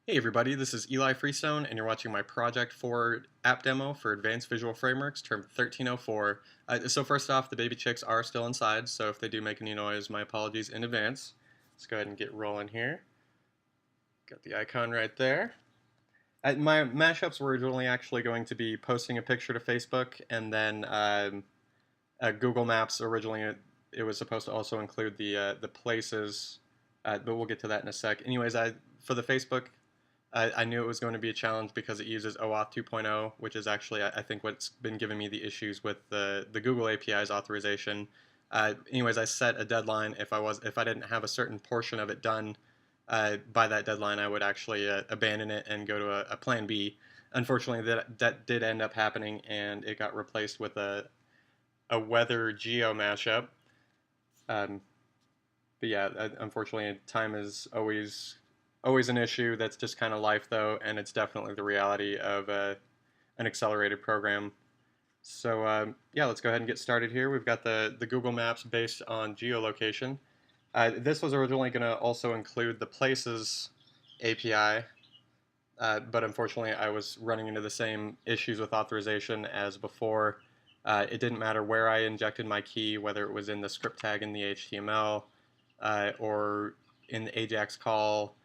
Hey everybody, this is Eli Freestone, and you're watching my project for app demo for Advanced Visual Frameworks, term 1304. So first off, the baby chicks are still inside, so if they do make any noise, my apologies in advance. Let's go ahead and get rolling here. Got the icon right there. My mashups were originally actually going to be posting a picture to Facebook, and then Google Maps originally it was supposed to also include the places, but we'll get to that in a sec. Anyways, for the Facebook, I knew it was going to be a challenge because it uses OAuth 2.0, which is actually I think what's been giving me the issues with the Google API's authorization. Anyways, I set a deadline. If I didn't have a certain portion of it done by that deadline, I would actually abandon it and go to a plan B. Unfortunately, that did end up happening, and it got replaced with a weather geo mashup. Um, but yeah, unfortunately, time is always an issue. That's just kind of life, though, and it's definitely the reality of an accelerated program. So yeah, let's go ahead and get started here. We've got the Google Maps based on geolocation. This was originally going to also include the Places API, but unfortunately, I was running into the same issues with authorization as before. It didn't matter where I injected my key, whether it was in the script tag in the HTML or in the AJAX call,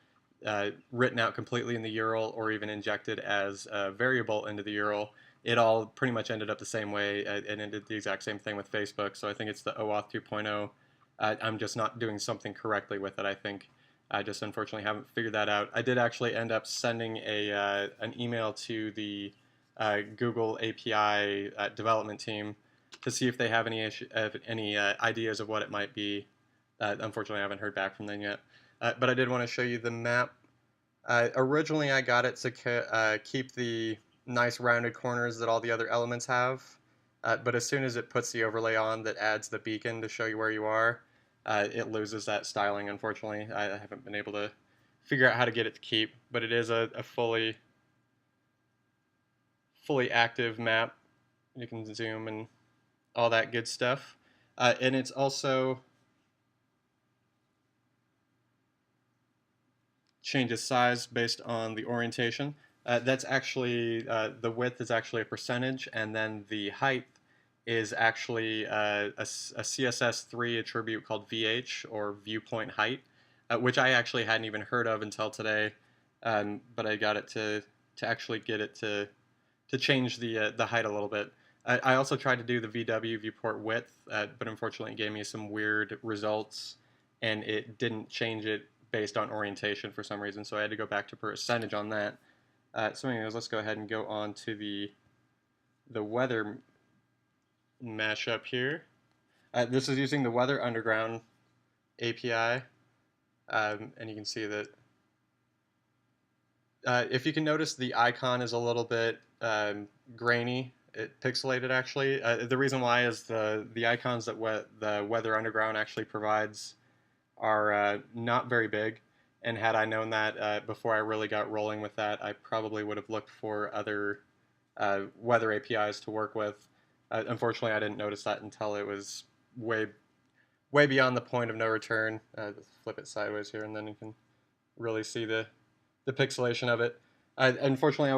written out completely in the URL, or even injected as a variable into the URL. It all pretty much ended up the same way, and it did the exact same thing with Facebook. So I think it's the OAuth 2.0. I'm just not doing something correctly with it, I think. I just unfortunately haven't figured that out. I did actually end up sending an email to the Google API development team to see if they have any ideas of what it might be. Unfortunately, I haven't heard back from them yet. But I did want to show you the map. Originally, I got it to keep the nice rounded corners that all the other elements have. But as soon as it puts the overlay on that adds the beacon to show you where you are, it loses that styling, unfortunately. I haven't been able to figure out how to get it to keep, but it is a fully active map. You can zoom and all that good stuff. And it's also changes size based on the orientation. That's actually the width is actually a percentage, and then the height is actually a CSS3 attribute called VH, or viewpoint height, which I actually hadn't even heard of until today. But I got it to actually get it to change the height a little bit. I also tried to do the VW viewport width, but unfortunately it gave me some weird results, and it didn't change it based on orientation for some reason. So I had to go back to percentage on that. So anyways, let's go ahead and go on to the weather mashup here. This is using the Weather Underground API, and you can see that if you can notice, the icon is a little bit grainy, pixelated actually. The reason why is the icons that the Weather Underground actually provides are not very big. And had I known that before I really got rolling with that, I probably would have looked for other weather APIs to work with. Unfortunately, I didn't notice that until it was way beyond the point of no return. Just flip it sideways here, and then you can really see the pixelation of it. Unfortunately,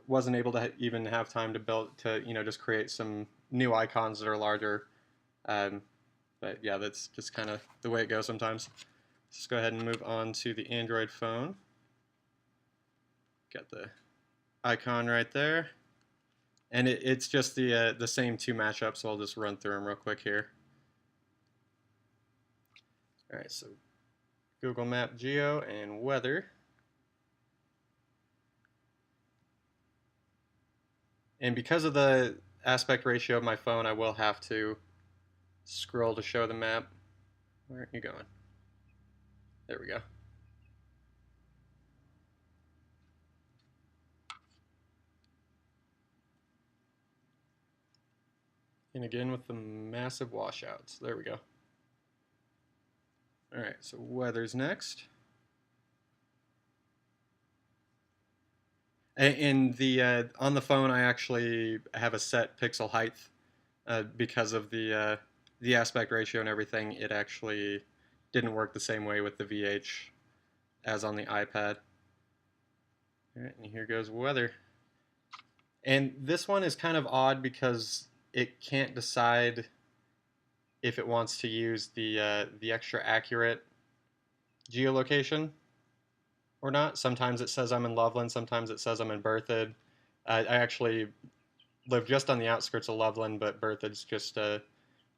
wasn't able to even have time to build to just create some new icons that are larger. Um, but yeah, that's just kind of the way it goes sometimes. Let's go ahead and move on to the Android phone. Got the icon right there. And it's just the same two matchups, so I'll just run through them real quick here. All right, so Google Map Geo and Weather. And because of the aspect ratio of my phone, I will have to scroll to show the map. Where are you going? There we go. And again with the massive washouts. There we go. All right, so weather's next. In the on the phone, I actually have a set pixel height because of the aspect ratio and everything. It actually didn't work the same way with the VH as on the iPad. All right, and here goes weather. And this one is kind of odd because it can't decide if it wants to use the extra accurate geolocation or not. Sometimes it says I'm in Loveland, sometimes it says I'm in Berthoud. I actually live just on the outskirts of Loveland, but Berthoud's just a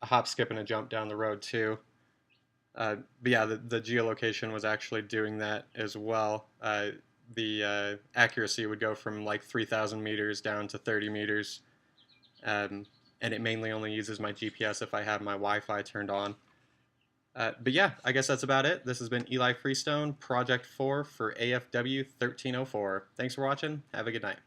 hop, skip, and a jump down the road too. But yeah, the geolocation was actually doing that as well. The accuracy would go from like 3,000 meters down to 30 meters. And it mainly only uses my GPS if I have my Wi-Fi turned on. But yeah, I guess that's about it. This has been Eli Freestone, Project 4 for AFW 1304. Thanks for watching. Have a good night.